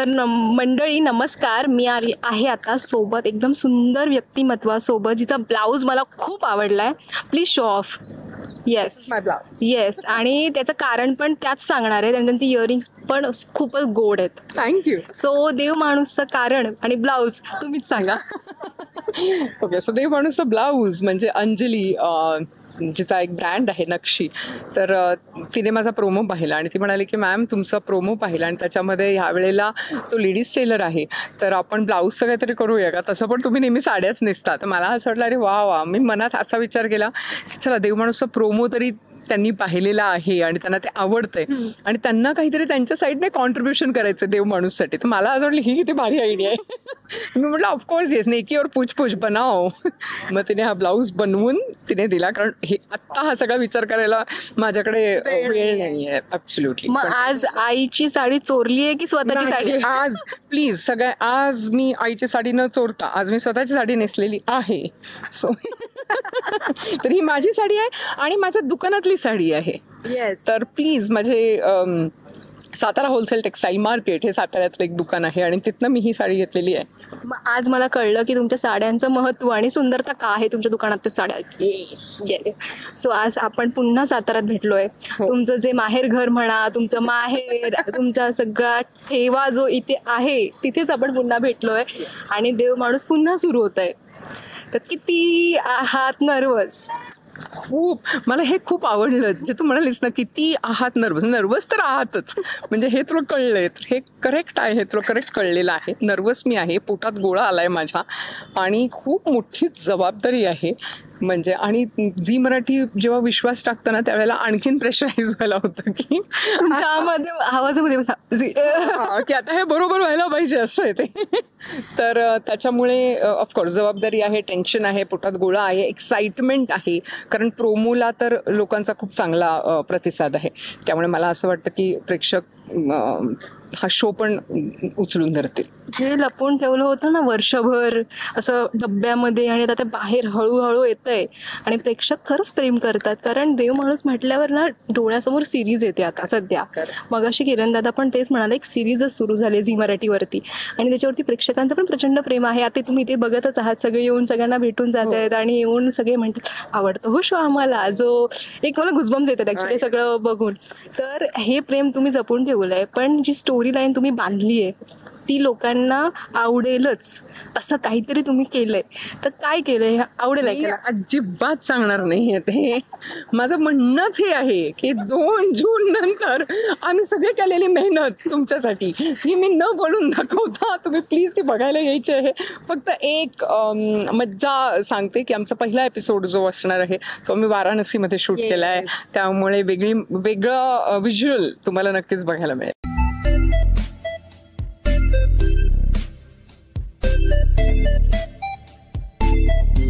तर मंडळी नमस्कार, मी आहे आता सोबत एकदम सुंदर व्यक्तिमत्वासोबत, जिचा ब्लाऊज मला खूप आवडला आहे. Please show off. Yes yes, आणि त्याचं कारण पण त्याच सांगणार आहे. त्यांची इयरिंग्स पण खूपच गोड आहेत. थँक्यू. सो देव माणूसचं कारण आणि ब्लाऊज तुम्हीच सांगा. ओके, सो देव माणूसचं ब्लाऊज म्हणजे अंजली, जिचा एक ब्रँड आहे नक्षी. तर तिने माझा प्रोमो पाहिला आणि ती म्हणाली की मॅम तुमचा प्रोमो पाहिला आणि त्याच्यामध्ये ह्या वेळेला तो लेडीज टेलर आहे, तर आपण ब्लाऊजचं काहीतरी करूया का? तसं पण तुम्ही नेहमी साड्याच नेसता. तर मला असं वाटलं अरे वा वा. मी मनात असा विचार केला की चला देव माणूसचा प्रोमो तरी त्यांनी पाहिलेला आहे आणि त्यांना ते आवडतंय आणि त्यांना काहीतरी त्यांच्या साईडने कॉन्ट्रीब्युशन करायचं देव माणूससाठी. तर मला असं वाटलं ही किती भारी आयडिया आहे. मी म्हटलं ऑफकोर्स येस, नेकी और पूछ पूछ बनाव. मग तिने हा ब्लाऊज बनवून तिने दिला, कारण हे आत्ता हा सगळा विचार करायला माझ्याकडे वेळ नाही आहे. ॲब्सोल्युटली. मग आज आईची साडी चोरली आहे की स्वतःची साडी? आज प्लीज सगळ्या, आज मी आईची साडी न चोरता आज मी स्वतःची साडी नेसलेली आहे. सो तर ही माझी साडी आहे आणि माझ्या दुकानातली साडी आहे. येस. तर प्लीज माझे सातारा होलसेल टेक्स्टाईल मार्केट हे साताऱ्यातलं एक दुकान आहे आणि तिथनं मी ही साडी घेतलेली आहे. मग आज मला कळलं की तुमच्या साड्यांचं महत्त्व आणि सुंदरता का आहे तुमच्या दुकानात त्या साड्या. येस. सो आज आपण पुन्हा साताऱ्यात भेटलोय. तुमचं जे माहेर घर म्हणा, तुमचं माहेर, तुमचा सगळा ठेवा जो इथे आहे, तिथेच आपण पुन्हा भेटलोय आणि देव माणूस पुन्हा सुरू होत आहे. तर किती आहात नर्वस? खूप. मला हे खूप आवडलं जे तू म्हणालीस ना, किती आहात नर्वस. नर्वस तर आहातच, म्हणजे हे तुला कळलंय, हे करेक्ट आहे, हे तुला करेक्ट कळलेलं आहे. नर्वस मी आहे, पोटात गोळा आलाय माझ्या आणि खूप मोठी जबाबदारी आहे. म्हणजे आणि झी मराठी जेव्हा विश्वास टाकतं ना त्यावेळेला आणखीन प्रेशराईज व्हायला होतं की त्यामध्ये आवाजामध्ये की आता हे बरोबर व्हायला पाहिजे असं आहे ते. तर त्याच्यामुळे ऑफकोर्स जबाबदारी आहे, टेन्शन आहे, पोटात गोळा आहे, एक्साइटमेंट आहे, कारण प्रोमोला तर लोकांचा खूप चांगला प्रतिसाद आहे. त्यामुळे मला असं वाटतं की प्रेक्षक हा शो पण उचलून धरतील. जे लपवून ठेवलं होतं ना वर्षभर असं डब्यामध्ये आणि आता ते बाहेर हळूहळू येतंय आणि प्रेक्षक खरंच प्रेम करतात. कारण देव माणूस म्हटल्यावर ना डोळ्यासमोर सिरीज येते आता सध्या. मगाशी किरण दादा पण तेच म्हणाले, एक सिरीजच सुरू झाली झी मराठीवरती आणि त्याच्यावरती प्रेक्षकांचं पण प्रचंड प्रेम आहे. आता तुम्ही ते बघतच आहात, सगळे येऊन सगळ्यांना भेटून जात आहेत आणि येऊन सगळे म्हणतात आवडतो हो शो आम्हाला, जो एक मला गुजबम्स येतात ॲक्च्युली सगळं बघून. तर हे प्रेम तुम्ही जपून ठेवलं आहे, पण जी स्टोरी लाईन तुम्ही बांधली आहे ती लोकांना आवडेलच असं काहीतरी तुम्ही केलंय. तर काय केलंय? आवडेल ऐकायला. अजिबात सांगणार नाही ते. माझं म्हणणंच हे आहे की 2 जून नंतर आम्ही सगळे केलेली मेहनत तुमच्यासाठी ही मी न बोलून दाखवता तुम्ही प्लीज ती बघायला यायची आहे. फक्त एक मज्जा सांगते की आमचा पहिला एपिसोड जो असणार आहे तो आम्ही वाराणसीमध्ये शूट केला आहे, त्यामुळे वेगळं व्हिज्युअल तुम्हाला नक्कीच बघायला मिळेल.